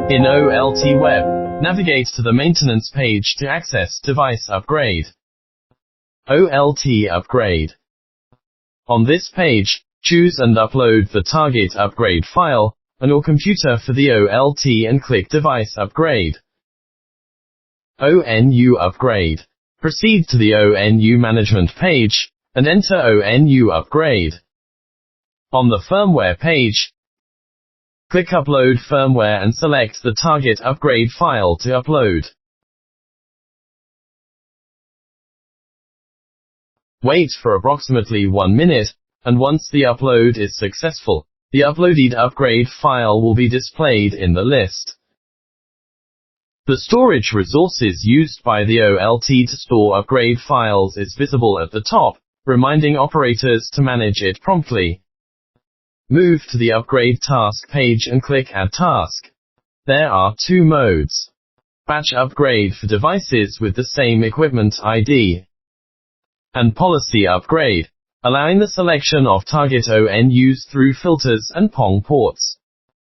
In OLT Web, navigate to the maintenance page to access device upgrade. OLT upgrade. On this page, choose and upload the target upgrade file on your computer for the OLT and click device upgrade. ONU upgrade. Proceed to the ONU management page and enter ONU upgrade. On the firmware page, click Upload Firmware and select the target upgrade file to upload. Wait for approximately 1 minute, and once the upload is successful, the uploaded upgrade file will be displayed in the list. The storage resources used by the OLT to store upgrade files is visible at the top, reminding operators to manage it promptly. Move to the Upgrade Task page and click Add Task. There are two modes: Batch Upgrade for devices with the same equipment ID, and Policy Upgrade, allowing the selection of target ONUs through filters and PONG ports.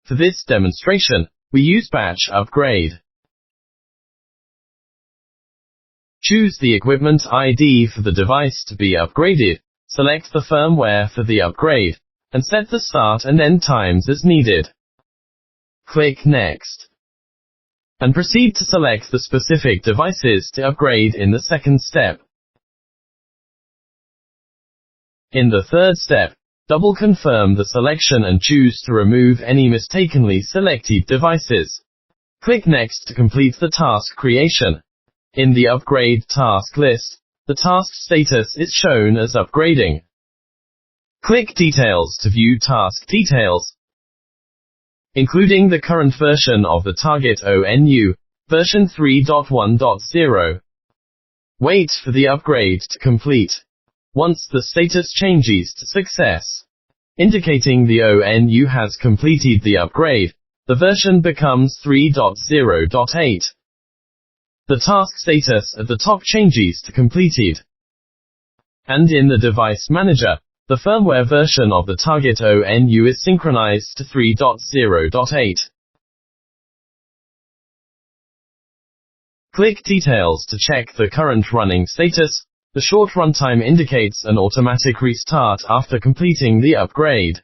For this demonstration, we use Batch Upgrade. Choose the equipment ID for the device to be upgraded, select the firmware for the upgrade, and set the start and end times as needed. Click Next, and proceed to select the specific devices to upgrade in the second step. In the third step, double confirm the selection and choose to remove any mistakenly selected devices. Click Next to complete the task creation. In the upgrade task list, the task status is shown as upgrading. Click Details to view task details, including the current version of the target ONU, version 3.1.0. Wait for the upgrade to complete. Once the status changes to Success, indicating the ONU has completed the upgrade, the version becomes 3.0.8. The task status at the top changes to Completed. And in the Device Manager, the firmware version of the target ONU is synchronized to 3.0.8. Click Details to check the current running status. The short runtime indicates an automatic restart after completing the upgrade.